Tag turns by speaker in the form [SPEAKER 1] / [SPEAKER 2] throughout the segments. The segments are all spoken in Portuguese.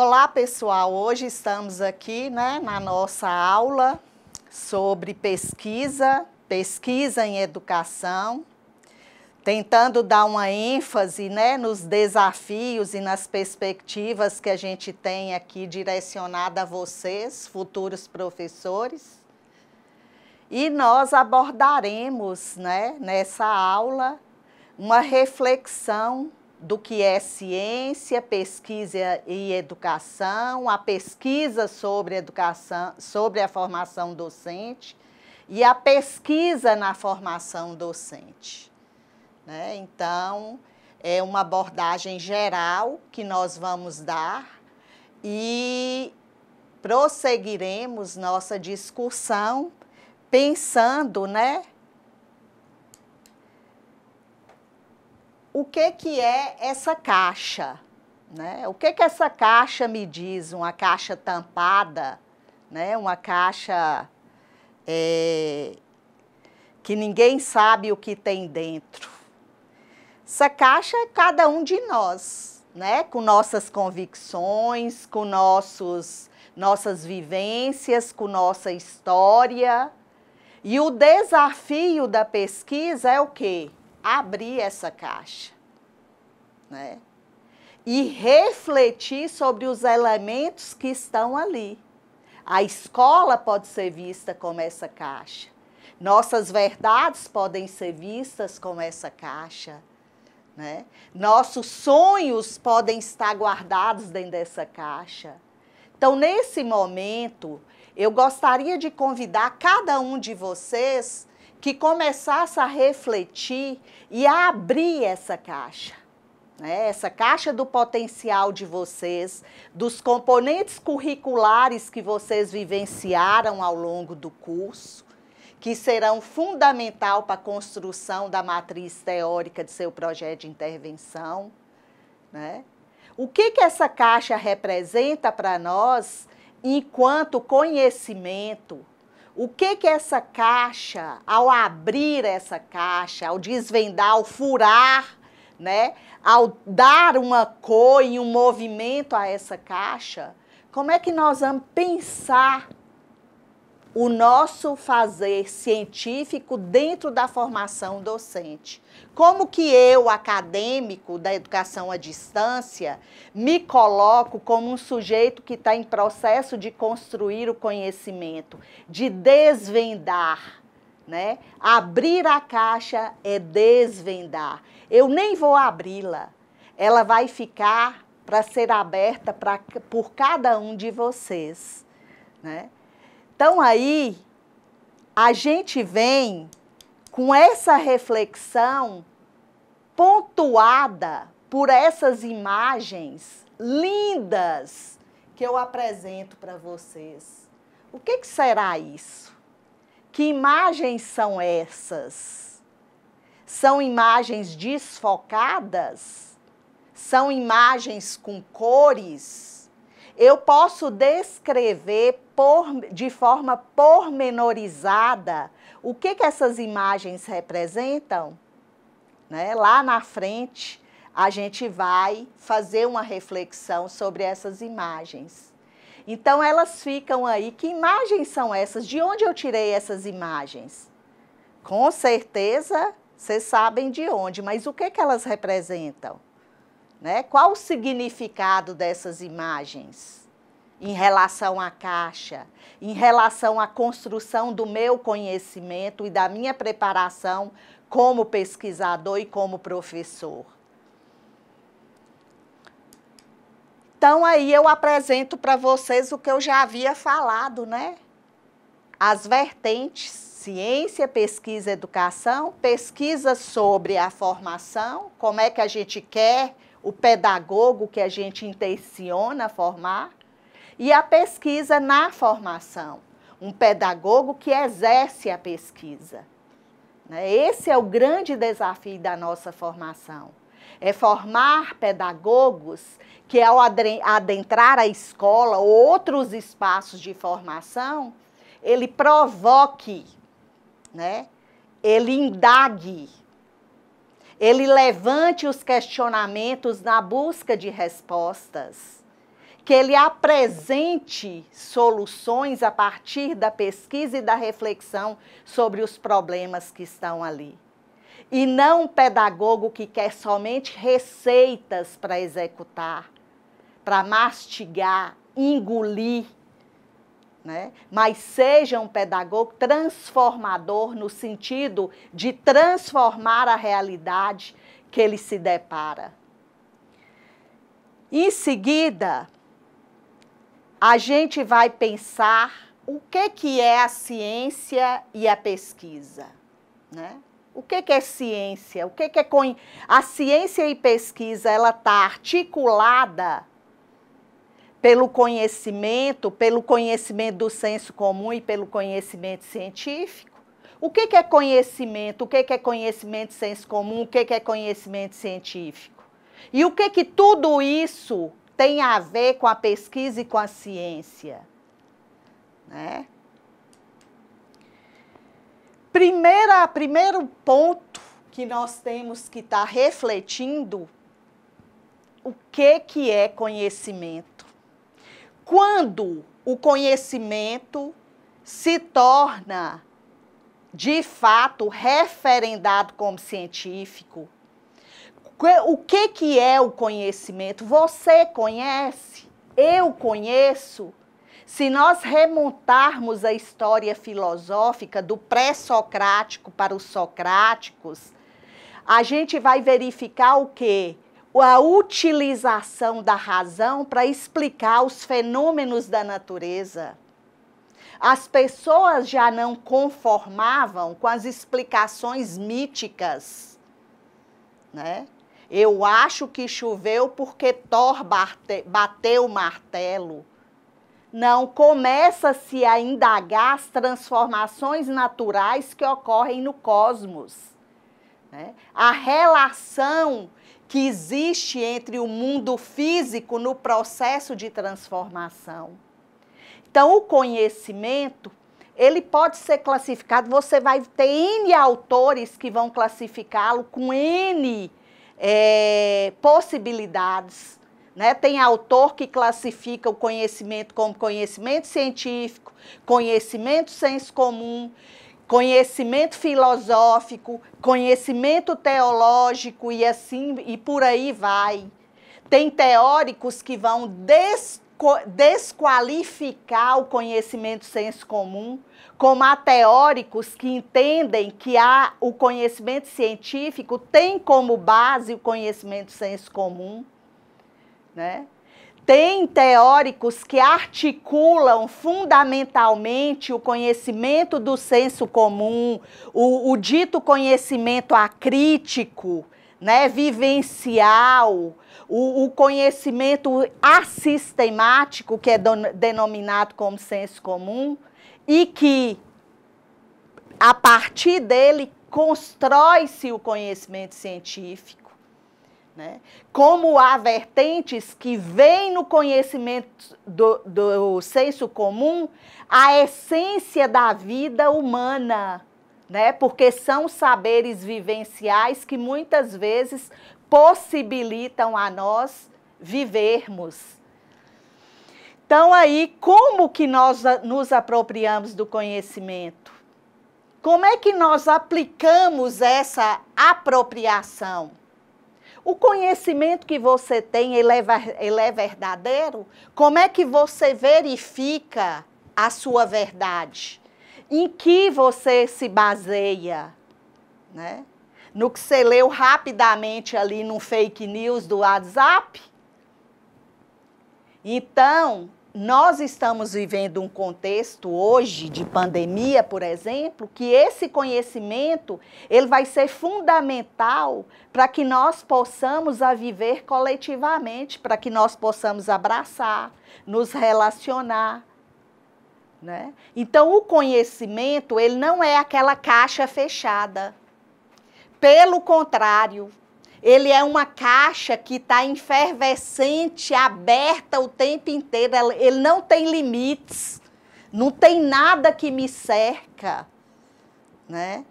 [SPEAKER 1] Olá, pessoal! Hoje estamos aqui, na nossa aula sobre pesquisa em educação, tentando dar uma ênfase, nos desafios e nas perspectivas que a gente tem aqui direcionada a vocês, futuros professores. E nós abordaremos, nessa aula, uma reflexão do que é ciência, pesquisa e educação, a pesquisa sobre educação, sobre a formação docente e a pesquisa na formação docente. Então, é uma abordagem geral que nós vamos dar e prosseguiremos nossa discussão pensando, o que é essa caixa, O que essa caixa me diz? Uma caixa tampada, Uma caixa que ninguém sabe o que tem dentro. Essa caixa é cada um de nós, Com nossas convicções, com nossas vivências, com nossa história. E o desafio da pesquisa é o quê? Abrir essa caixa, e refletir sobre os elementos que estão ali. A escola pode ser vista como essa caixa. Nossas verdades podem ser vistas como essa caixa, Nossos sonhos podem estar guardados dentro dessa caixa. Então, nesse momento, eu gostaria de convidar cada um de vocês que começasse a refletir e a abrir essa caixa. Essa caixa do potencial de vocês, dos componentes curriculares que vocês vivenciaram ao longo do curso, que serão fundamental para a construção da matriz teórica de seu projeto de intervenção. O que essa caixa representa para nós enquanto conhecimento? O que essa caixa, ao abrir essa caixa, ao desvendar, ao furar, ao dar uma cor e um movimento a essa caixa, como é que nós vamos pensar o nosso fazer científico dentro da formação docente? Como que eu, acadêmico da educação à distância, me coloco como um sujeito que está em processo de construir o conhecimento, de desvendar, Abrir a caixa é desvendar. Eu nem vou abri-la, ela vai ficar para ser aberta por cada um de vocês, Então, aí, a gente vem com essa reflexão pontuada por essas imagens lindas que eu apresento para vocês. O que será isso? Que imagens são essas? São imagens desfocadas? São imagens com cores? Eu posso descrever de forma pormenorizada o que essas imagens representam? Lá na frente, a gente vai fazer uma reflexão sobre essas imagens. Então, elas ficam aí. Que imagens são essas? De onde eu tirei essas imagens? Com certeza, vocês sabem de onde, mas o que elas representam? Qual o significado dessas imagens em relação à caixa, em relação à construção do meu conhecimento e da minha preparação como pesquisador e como professor? Então, aí eu apresento para vocês o que eu já havia falado, As vertentes: ciência, pesquisa, educação, pesquisa sobre a formação, como é que a gente quer, o pedagogo que a gente intenciona formar, e a pesquisa na formação, um pedagogo que exerce a pesquisa. Esse é o grande desafio da nossa formação. É formar pedagogos que, ao adentrar a escola ou outros espaços de formação, ele provoque, ele indague, ele levante os questionamentos na busca de respostas, que ele apresente soluções a partir da pesquisa e da reflexão sobre os problemas que estão ali. E não um pedagogo que quer somente receitas para executar, para mastigar, engolir, né? Mas seja um pedagogo transformador no sentido de transformar a realidade que ele se depara. Em seguida, a gente vai pensar o que é a ciência e a pesquisa, né? O que é ciência? O que é a ciência e pesquisa? Ela está articulada pelo conhecimento do senso comum e pelo conhecimento científico. O que é conhecimento? O que é conhecimento senso comum? O que é conhecimento científico? E o que tudo isso tem a ver com a pesquisa e com a ciência, né? Primeiro ponto que nós temos que estar refletindo, o que é conhecimento? Quando o conhecimento se torna, de fato, referendado como científico, o que é o conhecimento? Você conhece? Eu conheço? Se nós remontarmos a história filosófica do pré-socrático para os socráticos, a gente vai verificar o quê? A utilização da razão para explicar os fenômenos da natureza. As pessoas já não conformavam com as explicações míticas, né? Eu acho que choveu porque Thor bateu o martelo. Não, começa-se a indagar as transformações naturais que ocorrem no cosmos, né? A relação que existe entre o mundo físico no processo de transformação. Então, o conhecimento, ele pode ser classificado, você vai ter N autores que vão classificá-lo com N possibilidades, né? Tem autor que classifica o conhecimento como conhecimento científico, conhecimento senso comum, conhecimento filosófico, conhecimento teológico e assim e por aí vai. Tem teóricos que vão desqualificar o conhecimento senso comum, como há teóricos que entendem que o conhecimento científico tem como base o conhecimento senso comum, né? Tem teóricos que articulam fundamentalmente o conhecimento do senso comum, o dito conhecimento acrítico, né, vivencial, o conhecimento assistemático, que é denominado como senso comum, e que, a partir dele, constrói-se o conhecimento científico. Né? Como há vertentes que veem no conhecimento do senso comum a essência da vida humana, né? Porque são saberes vivenciais que muitas vezes possibilitam a nós vivermos. Então aí, como que nós nos apropriamos do conhecimento? Como é que nós aplicamos essa apropriação? O conhecimento que você tem, ele é verdadeiro? Como é que você verifica a sua verdade? Em que você se baseia? Né? No que você leu rapidamente ali no fake news do WhatsApp? Então, nós estamos vivendo um contexto hoje de pandemia, por exemplo, que esse conhecimento ele vai ser fundamental para que nós possamos a viver coletivamente, para que nós possamos abraçar, nos relacionar. Né? Então, o conhecimento ele não é aquela caixa fechada. Pelo contrário, ele é uma caixa que está efervescente, aberta o tempo inteiro. Ele não tem limites, não tem nada que me cerca, né?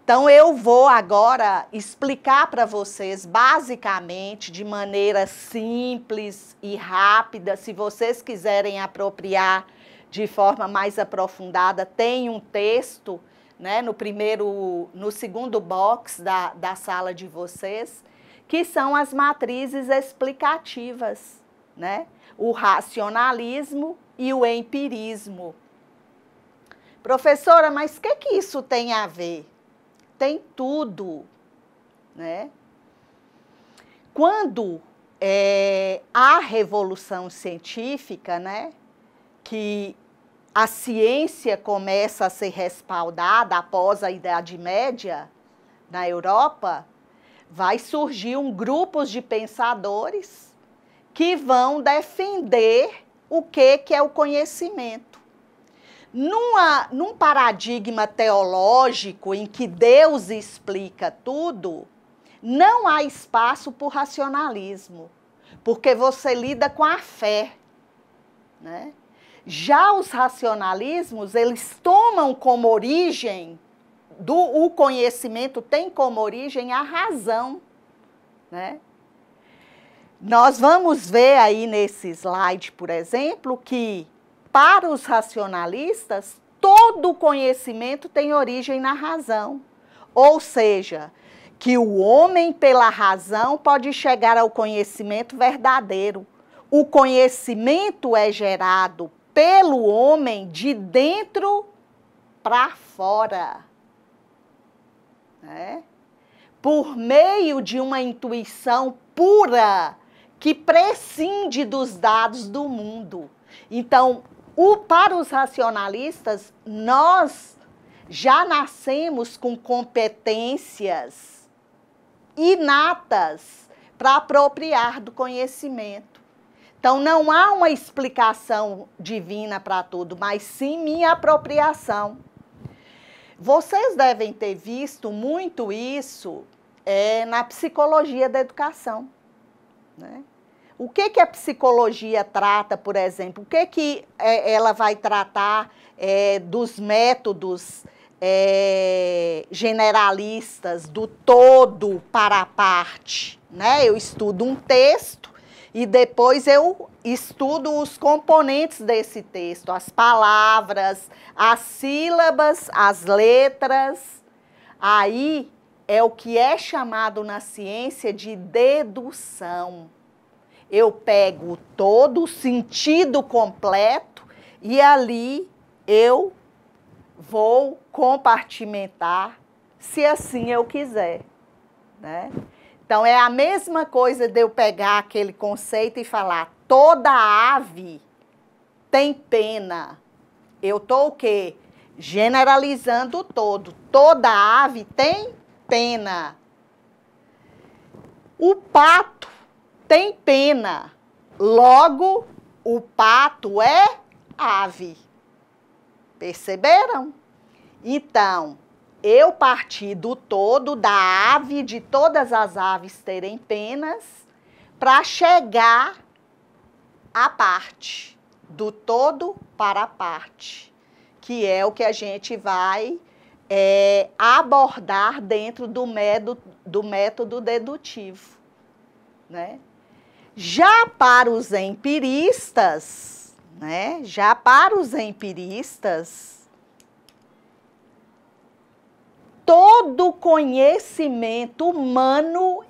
[SPEAKER 1] Então, eu vou agora explicar para vocês, basicamente, de maneira simples e rápida. Se vocês quiserem apropriar de forma mais aprofundada, tem um texto, né, no segundo box da sala de vocês, que são as matrizes explicativas, né? O racionalismo e o empirismo. Professora, mas o que isso tem a ver? Tem tudo, né? Quando a Revolução Científica, né, que a ciência começa a ser respaldada após a Idade Média na Europa, vai surgir grupos de pensadores que vão defender o que é o conhecimento. Num paradigma teológico em que Deus explica tudo, não há espaço para o racionalismo, porque você lida com a fé, né? Já os racionalismos, eles tomam como origem, o conhecimento tem como origem a razão, né? Nós vamos ver aí nesse slide, por exemplo, que para os racionalistas, todo conhecimento tem origem na razão. Ou seja, que o homem, pela razão, pode chegar ao conhecimento verdadeiro. O conhecimento é gerado pelo homem de dentro para fora, né? Por meio de uma intuição pura que prescinde dos dados do mundo. Então, para os racionalistas, nós já nascemos com competências inatas para apropriar do conhecimento. Então, não há uma explicação divina para tudo, mas sim minha apropriação. Vocês devem ter visto muito isso na psicologia da educação, né? O que a psicologia trata, por exemplo? O que ela vai tratar dos métodos generalistas, do todo para a parte, né? Eu estudo um texto e depois eu estudo os componentes desse texto, as palavras, as sílabas, as letras. Aí é o que é chamado na ciência de dedução. Eu pego todo o sentido completo e ali eu vou compartimentar, se assim eu quiser, né? Então, é a mesma coisa de eu pegar aquele conceito e falar, toda ave tem pena. Eu estou o quê? Generalizando o todo. Toda ave tem pena. O pato tem pena, logo o pato é ave. Perceberam? Então, eu parti do todo, da ave, de todas as aves terem penas, para chegar à parte, do todo para a parte, que é o que a gente vai abordar dentro do método dedutivo, né? Já para os empiristas, né? Todo conhecimento humano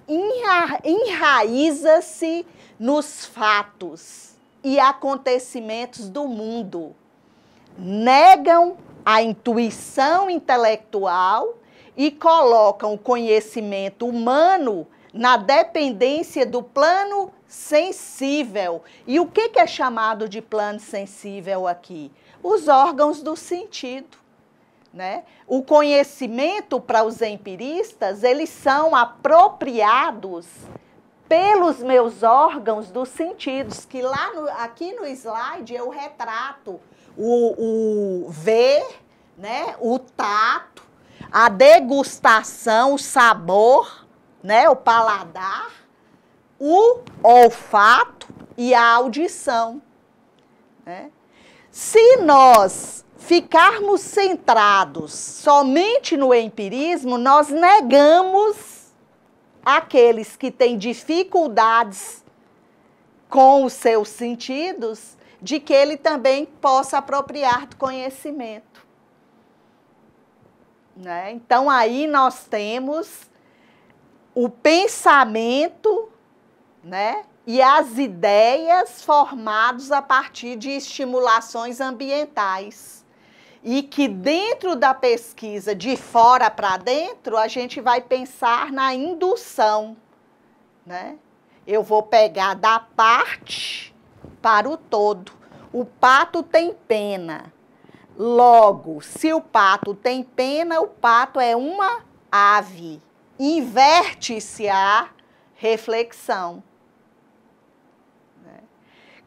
[SPEAKER 1] enraiza-se nos fatos e acontecimentos do mundo. Negam a intuição intelectual e colocam o conhecimento humano na dependência do plano sensível. E o que é chamado de plano sensível aqui? Os órgãos do sentido, né? O conhecimento para os empiristas, eles são apropriados pelos meus órgãos dos sentidos, que aqui no slide eu retrato o ver, né? O tato, a degustação, o sabor, né? O paladar, o olfato e a audição, né? Se nós ficarmos centrados somente no empirismo, nós negamos aqueles que têm dificuldades com os seus sentidos, de que ele também possa apropriar do conhecimento. Né? Então, aí nós temos o pensamento, né, e as ideias formados a partir de estimulações ambientais. E que dentro da pesquisa, de fora para dentro, a gente vai pensar na indução. Né? Eu vou pegar da parte para o todo. O pato tem pena. Logo, se o pato tem pena, o pato é uma ave. Inverte-se a reflexão.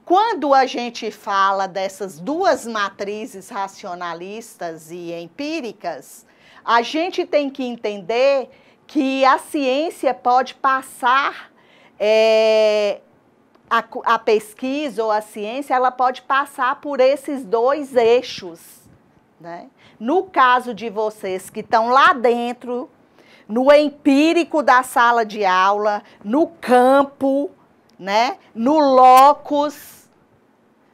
[SPEAKER 1] Quando a gente fala dessas duas matrizes racionalistas e empíricas, a gente tem que entender que a ciência pode passar, a pesquisa ou a ciência, ela pode passar por esses dois eixos. Né? No caso de vocês que estão lá dentro, no empírico da sala de aula, no campo, né? No locus,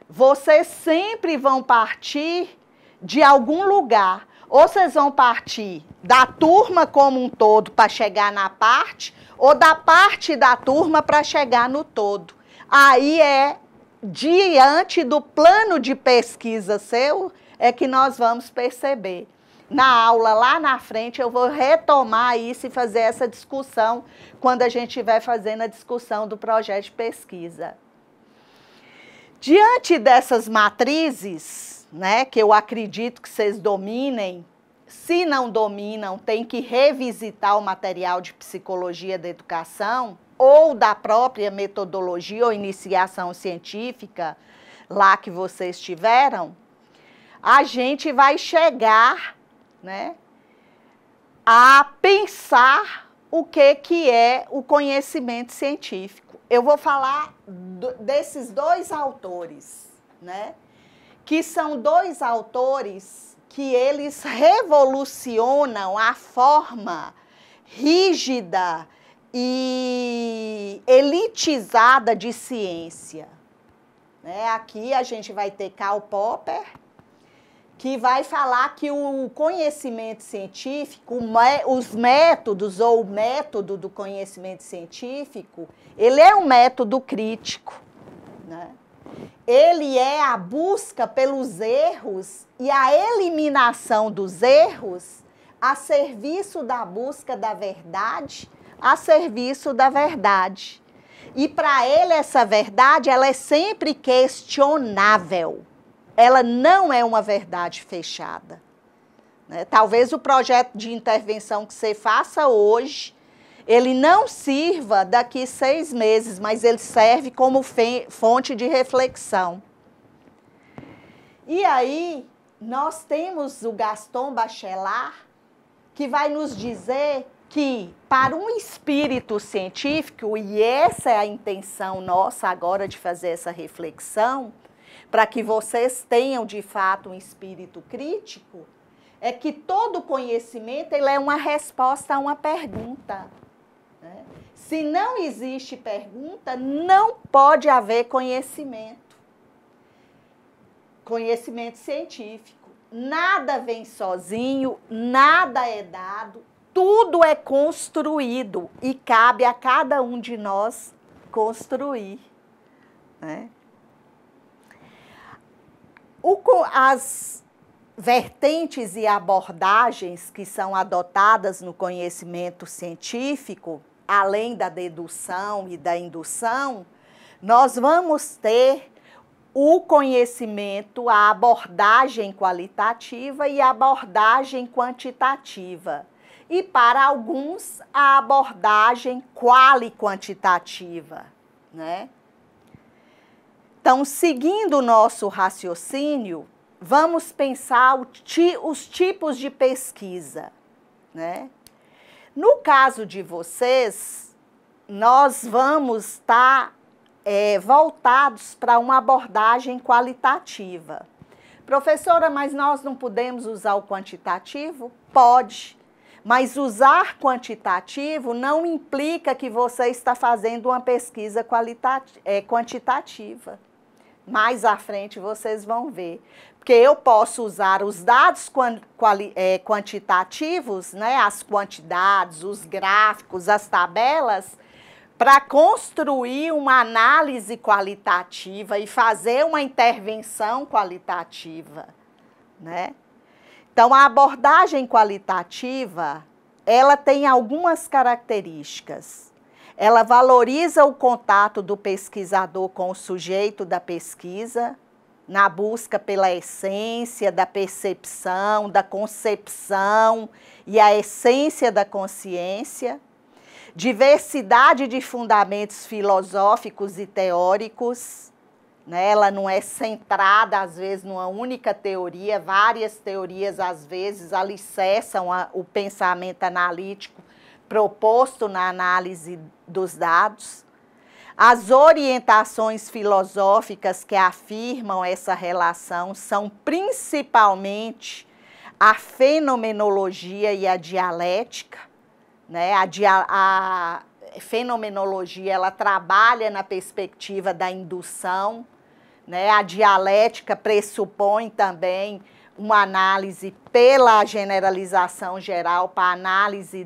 [SPEAKER 1] vocês sempre vão partir de algum lugar. Ou vocês vão partir da turma como um todo para chegar na parte, ou da parte da turma para chegar no todo. Aí é diante do plano de pesquisa seu, é que nós vamos perceber. Na aula, lá na frente, eu vou retomar isso e fazer essa discussão quando a gente estiver fazendo a discussão do projeto de pesquisa. Diante dessas matrizes, né, que eu acredito que vocês dominem, se não dominam, tem que revisitar o material de psicologia da educação ou da própria metodologia ou iniciação científica lá que vocês tiveram, a gente vai chegar, né, a pensar o que é o conhecimento científico. Eu vou falar desses dois autores, né, que são dois autores que eles revolucionam a forma rígida e elitizada de ciência. Né? Aqui a gente vai ter Karl Popper, que vai falar que o conhecimento científico, os métodos ou o método do conhecimento científico, ele é um método crítico, né? Ele é a busca pelos erros e a eliminação dos erros a serviço da busca da verdade, a serviço da verdade. E para ele essa verdade, ela é sempre questionável. Ela não é uma verdade fechada. Né? Talvez o projeto de intervenção que você faça hoje, ele não sirva daqui 6 meses, mas ele serve como fonte de reflexão. E aí, nós temos o Gaston Bachelard, que vai nos dizer que, para um espírito científico, e essa é a intenção nossa agora de fazer essa reflexão, para que vocês tenham, de fato, um espírito crítico, é que todo conhecimento ele é uma resposta a uma pergunta. Né? Se não existe pergunta, não pode haver conhecimento. Conhecimento científico. Nada vem sozinho, nada é dado, tudo é construído e cabe a cada um de nós construir. Né? As vertentes e abordagens que são adotadas no conhecimento científico, além da dedução e da indução, nós vamos ter o conhecimento, a abordagem qualitativa e a abordagem quantitativa. E para alguns, a abordagem quali-quantitativa, né? Então, seguindo o nosso raciocínio, vamos pensar os tipos de pesquisa, né? No caso de vocês, nós vamos estar voltados para uma abordagem qualitativa. Professora, mas nós não podemos usar o quantitativo? Pode. Mas usar quantitativo não implica que você está fazendo uma pesquisa quantitativa. Mais à frente vocês vão ver. Porque eu posso usar os dados quantitativos, né, as quantidades, os gráficos, as tabelas, para construir uma análise qualitativa e fazer uma intervenção qualitativa, né? Então, a abordagem qualitativa, ela tem algumas características. Ela valoriza o contato do pesquisador com o sujeito da pesquisa, na busca pela essência da percepção, da concepção e a essência da consciência, diversidade de fundamentos filosóficos e teóricos, né? Ela não é centrada, às vezes, numa única teoria, várias teorias, às vezes, alicerçam o pensamento analítico proposto na análise dos dados. As orientações filosóficas que afirmam essa relação são principalmente a fenomenologia e a dialética, né? A fenomenologia, ela trabalha na perspectiva da indução, né? A dialética pressupõe também uma análise pela generalização geral para análise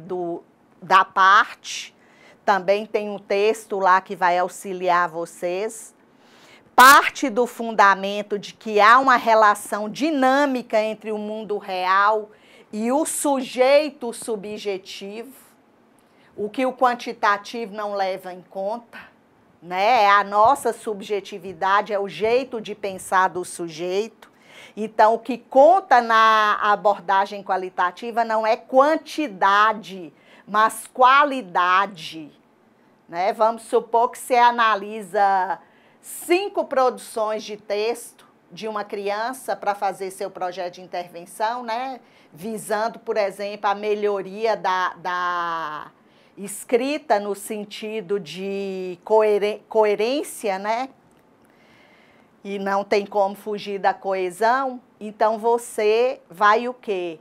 [SPEAKER 1] da parte. Também tem um texto lá que vai auxiliar vocês. Parte do fundamento de que há uma relação dinâmica entre o mundo real e o sujeito subjetivo, o que o quantitativo não leva em conta, né? É a nossa subjetividade, é o jeito de pensar do sujeito. Então, o que conta na abordagem qualitativa não é quantidade, mas qualidade, né? Vamos supor que você analisa 5 produções de texto de uma criança para fazer seu projeto de intervenção, né? Visando, por exemplo, a melhoria da escrita no sentido de coerência, né? E não tem como fugir da coesão. Então, você vai o quê?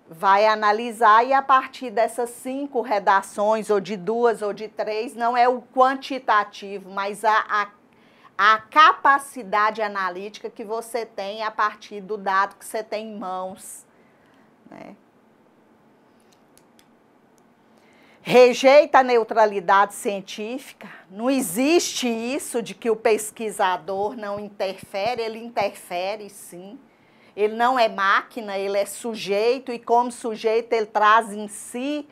[SPEAKER 1] Vai analisar e a partir dessas 5 redações, ou de 2 ou de 3, não é o quantitativo, mas a capacidade analítica que você tem a partir do dado que você tem em mãos, né? Rejeita a neutralidade científica. Não existe isso de que o pesquisador não interfere, ele interfere sim. Ele não é máquina, ele é sujeito e como sujeito ele traz em si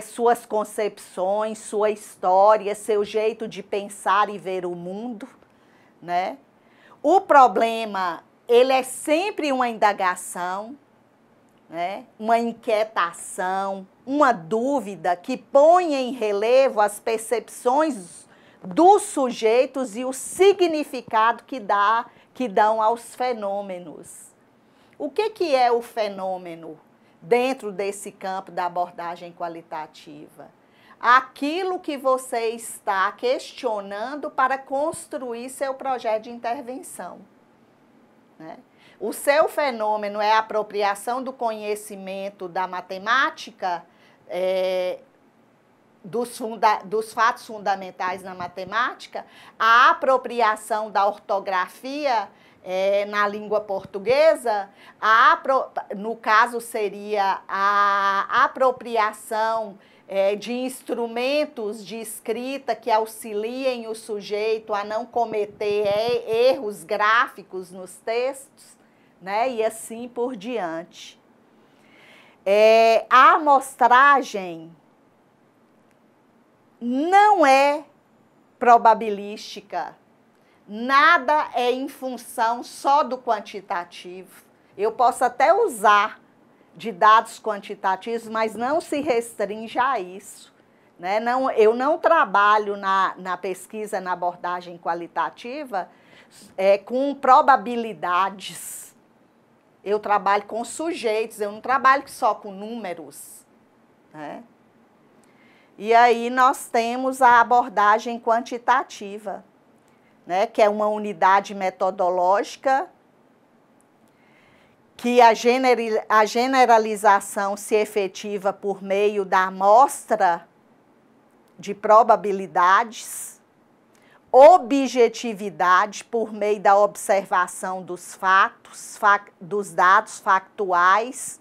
[SPEAKER 1] suas concepções, sua história, seu jeito de pensar e ver o mundo, né? O problema, ele é sempre uma indagação, né? Uma inquietação, uma dúvida que põe em relevo as percepções dos sujeitos e o significado que dão aos fenômenos. O que é o fenômeno dentro desse campo da abordagem qualitativa? Aquilo que você está questionando para construir seu projeto de intervenção, né? O seu fenômeno é a apropriação do conhecimento da matemática, dos fatos fundamentais na matemática, a apropriação da ortografia na língua portuguesa, no caso seria a apropriação de instrumentos de escrita que auxiliem o sujeito a não cometer erros gráficos nos textos, né? E assim por diante. A amostragem não é probabilística, nada é em função só do quantitativo. Eu posso até usar de dados quantitativos, mas não se restringe a isso, né? Eu não trabalho na pesquisa, na abordagem qualitativa, com probabilidades. Eu trabalho com sujeitos, eu não trabalho só com números, né? E aí nós temos a abordagem quantitativa, né, que é uma unidade metodológica que a generalização se efetiva por meio da amostra de probabilidades, objetividade por meio da observação dos fatos, dos dados factuais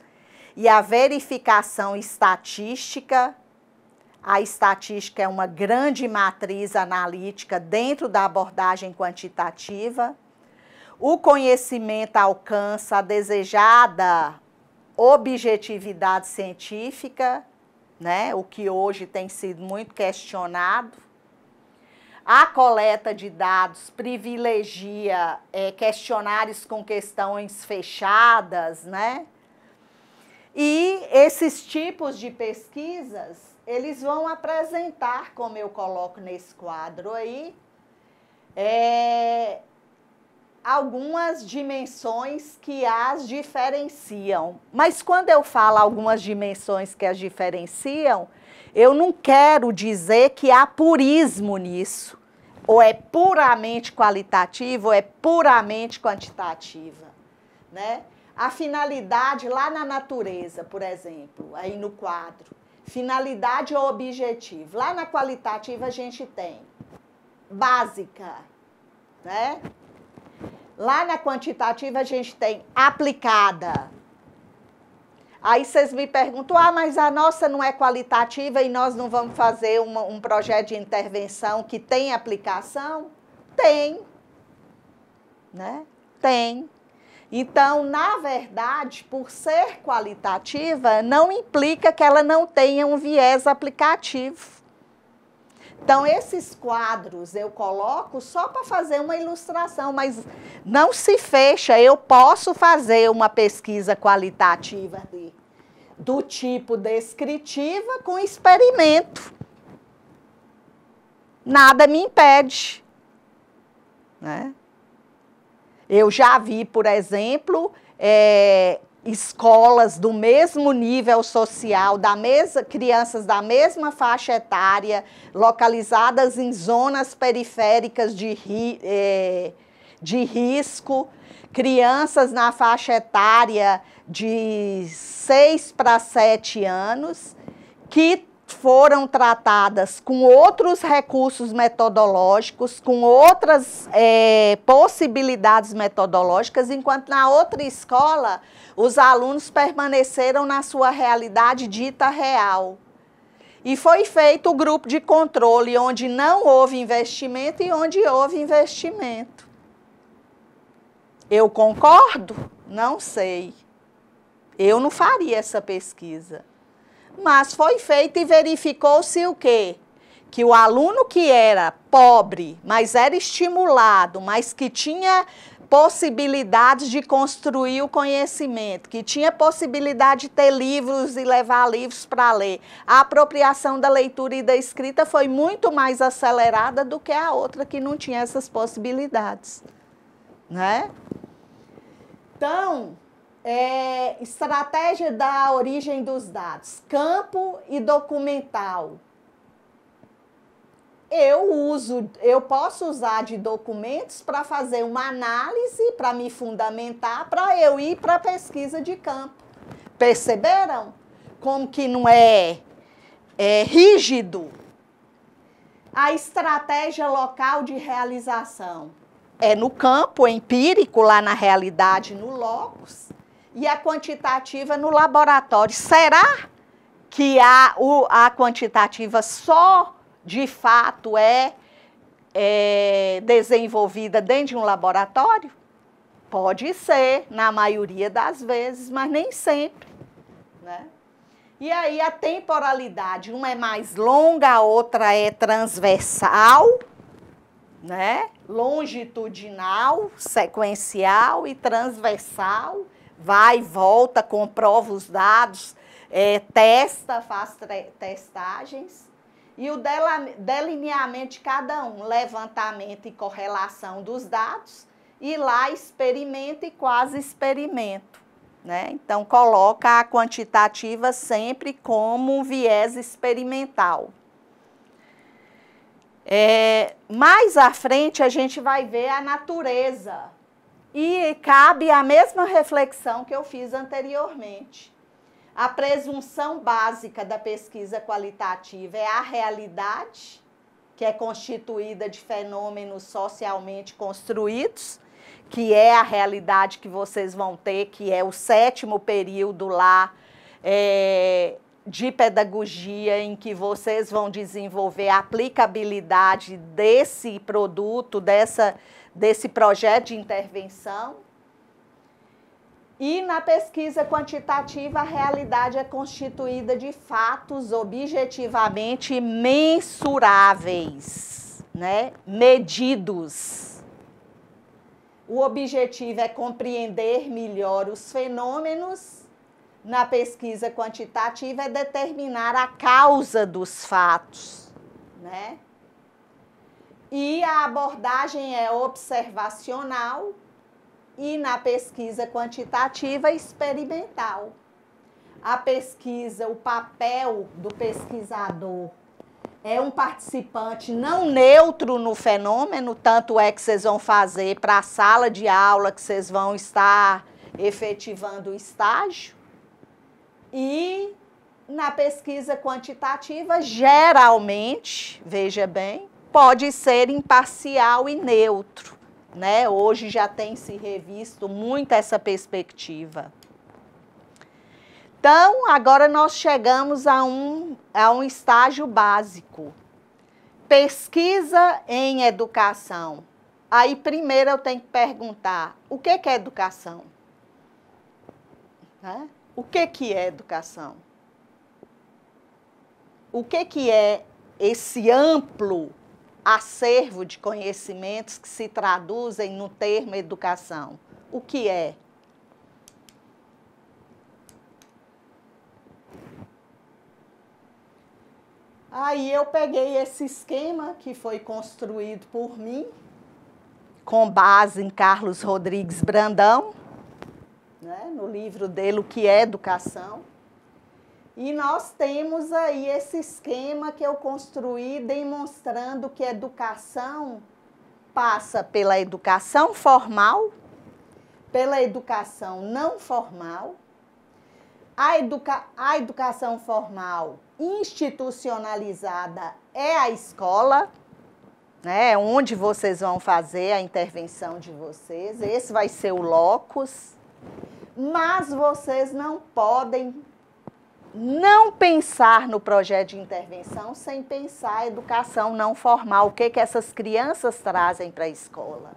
[SPEAKER 1] e a verificação estatística. A estatística é uma grande matriz analítica dentro da abordagem quantitativa. O conhecimento alcança a desejada objetividade científica, né? O que hoje tem sido muito questionado. A coleta de dados privilegia questionários com questões fechadas, né? E esses tipos de pesquisas, eles vão apresentar, como eu coloco nesse quadro aí, algumas dimensões que as diferenciam. Mas quando eu falo algumas dimensões que as diferenciam, eu não quero dizer que há purismo nisso, ou é puramente qualitativo, ou é puramente quantitativa, né? A finalidade lá na natureza, por exemplo, aí no quadro, finalidade ou objetivo. Lá na qualitativa a gente tem básica, né? Lá na quantitativa a gente tem aplicada. Aí vocês me perguntam, mas a nossa não é qualitativa e nós não vamos fazer um projeto de intervenção que tem aplicação? Tem, né? Tem. Então, na verdade, por ser qualitativa, não implica que ela não tenha um viés aplicativo. Então, esses quadros eu coloco só para fazer uma ilustração, mas não se fecha. Eu posso fazer uma pesquisa qualitativa do tipo descritiva com experimento. Nada me impede, né? Eu já vi, por exemplo, escolas do mesmo nível social, crianças da mesma faixa etária, localizadas em zonas periféricas de risco, crianças na faixa etária de 6 para 7 anos, que foram tratadas com outros recursos metodológicos, com outras possibilidades metodológicas, enquanto na outra escola os alunos permaneceram na sua realidade dita real. E foi feito o grupo de controle, onde não houve investimento e onde houve investimento. Eu concordo? Não sei. Eu não faria essa pesquisa. Mas foi feito e verificou-se o quê? Que o aluno que era pobre, mas era estimulado, mas que tinha possibilidades de construir o conhecimento, que tinha possibilidade de ter livros e levar livros para ler, a apropriação da leitura e da escrita foi muito mais acelerada do que a outra que não tinha essas possibilidades, né? Então, estratégia da origem dos dados, campo e documental. Eu posso usar de documentos para fazer uma análise, para me fundamentar, para eu ir para a pesquisa de campo. Perceberam? Como que não é rígido? A estratégia local de realização é no campo empírico, lá na realidade, no locus, e a quantitativa no laboratório. Será que a quantitativa só, de fato, é desenvolvida dentro de um laboratório? Pode ser, na maioria das vezes, mas nem sempre, né? E aí a temporalidade, uma é mais longa, a outra é transversal, né? Longitudinal, sequencial e transversal. Vai e volta, comprova os dados, testa, faz testagens. E o delineamento de cada um, levantamento e correlação dos dados, e lá experimento e quase experimento, né? Então, coloca a quantitativa sempre como um viés experimental. Mais à frente, a gente vai ver a natureza. E cabe a mesma reflexão que eu fiz anteriormente. A presunção básica da pesquisa qualitativa é a realidade, que é constituída de fenômenos socialmente construídos, que é a realidade que vocês vão ter, que é o 7º período lá de pedagogia, em que vocês vão desenvolver a aplicabilidade desse produto, desse projeto de intervenção. E na pesquisa quantitativa, a realidade é constituída de fatos objetivamente mensuráveis, né? Medidos. O objetivo é compreender melhor os fenômenos. Na pesquisa quantitativa é determinar a causa dos fatos, né? E a abordagem é observacional e na pesquisa quantitativa experimental. A pesquisa, o papel do pesquisador é um participante não neutro no fenômeno, tanto é que vocês vão fazer para a sala de aula que vocês vão estar efetivando o estágio. E na pesquisa quantitativa, geralmente, veja bem, pode ser imparcial e neutro, né? Hoje já tem se revisto muito essa perspectiva. Então, agora nós chegamos a um estágio básico. Pesquisa em educação. Aí, primeiro eu tenho que perguntar, o que é educação? Né? O que é educação? O que é esse amplo acervo de conhecimentos que se traduzem no termo educação? O que é? Aí eu peguei esse esquema que foi construído por mim, com base em Carlos Rodrigues Brandão, né, no livro dele, O que é Educação. E nós temos aí esse esquema que eu construí demonstrando que a educação passa pela educação formal, pela educação não formal, a educação formal institucionalizada é a escola, né, onde vocês vão fazer a intervenção de vocês, esse vai ser o locus, mas vocês não podem não pensar no projeto de intervenção sem pensar a educação não formal, o que essas crianças trazem para a escola.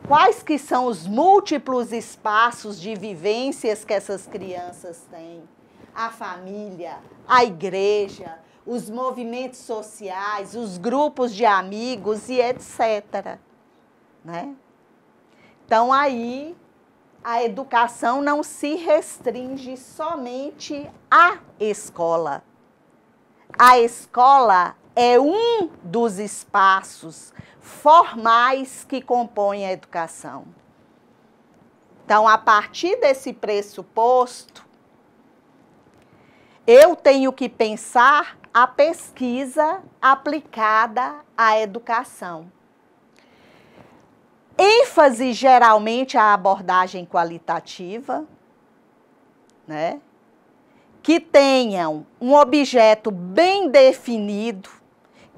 [SPEAKER 1] Quais que são os múltiplos espaços de vivências que essas crianças têm? A família, a igreja, os movimentos sociais, os grupos de amigos e etc. Né? Então, aí, a educação não se restringe somente à escola. A escola é um dos espaços formais que compõem a educação. Então, a partir desse pressuposto, eu tenho que pensar a pesquisa aplicada à educação. ênfase geralmente à abordagem qualitativa, né? Que tenham um objeto bem definido,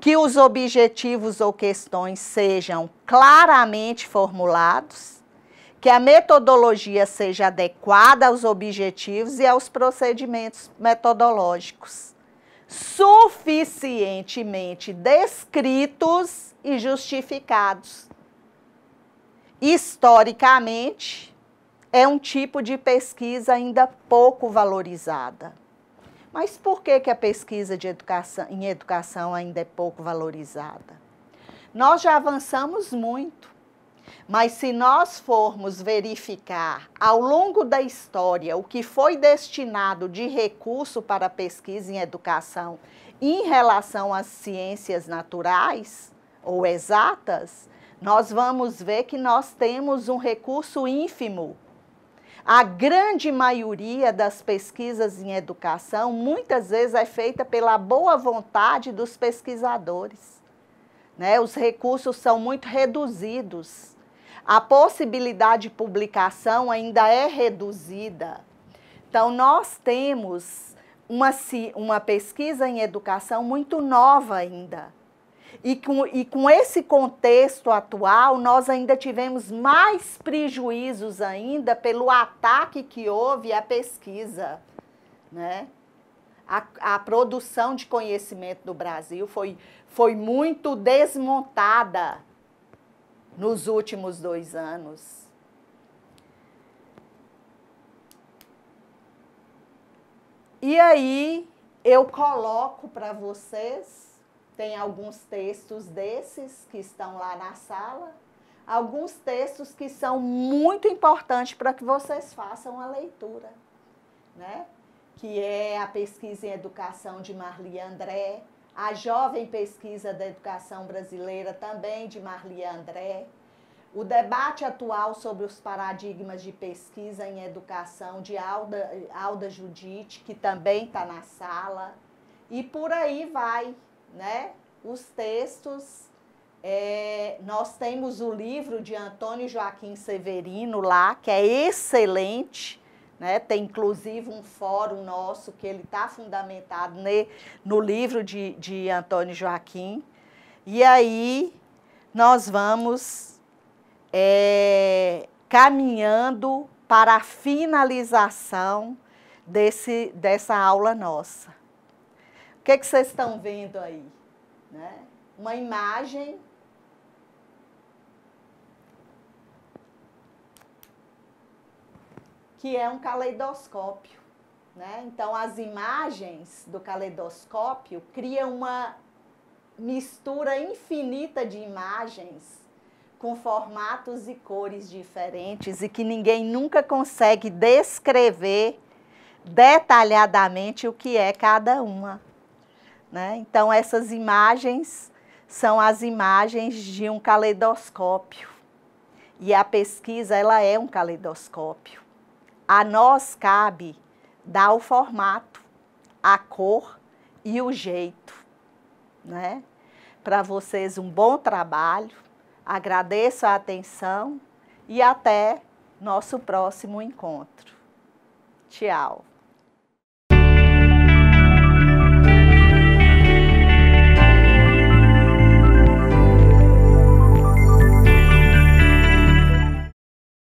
[SPEAKER 1] que os objetivos ou questões sejam claramente formulados, que a metodologia seja adequada aos objetivos e aos procedimentos metodológicos, suficientemente descritos e justificados. Historicamente, é um tipo de pesquisa ainda pouco valorizada. Mas por que a pesquisa em educação ainda é pouco valorizada? Nós já avançamos muito, mas se nós formos verificar ao longo da história o que foi destinado de recurso para a pesquisa em educação em relação às ciências naturais ou exatas, nós vamos ver que nós temos um recurso ínfimo. A grande maioria das pesquisas em educação, muitas vezes, é feita pela boa vontade dos pesquisadores, né? Os recursos são muito reduzidos. a possibilidade de publicação ainda é reduzida. Então, nós temos uma pesquisa em educação muito nova ainda. E com esse contexto atual, nós ainda tivemos mais prejuízos ainda pelo ataque que houve à pesquisa, né? A produção de conhecimento no Brasil foi muito desmontada nos últimos 2 anos. E aí, eu coloco para vocês, tem alguns textos desses que estão lá na sala, alguns textos que são muito importantes para que vocês façam a leitura, né? Que é a pesquisa em educação de Marli André, a jovem pesquisa da educação brasileira também de Marli André, o debate atual sobre os paradigmas de pesquisa em educação de Alda Judite, que também está na sala, e por aí vai, né? Os textos, nós temos o livro de Antônio Joaquim Severino lá, que é excelente, né? Tem inclusive um fórum nosso que ele está fundamentado no livro de Antônio Joaquim. E aí nós vamos caminhando para a finalização dessa aula nossa. O que vocês estão vendo aí? Né? Uma imagem que é um caleidoscópio, né? Então, as imagens do caleidoscópio criam uma mistura infinita de imagens com formatos e cores diferentes e que ninguém nunca consegue descrever detalhadamente o que é cada uma, né? Então, essas imagens são as imagens de um caleidoscópio e a pesquisa, ela é um caleidoscópio. A nós cabe dar o formato, a cor e o jeito, né? Para vocês, um bom trabalho, agradeço a atenção e até nosso próximo encontro. Tchau!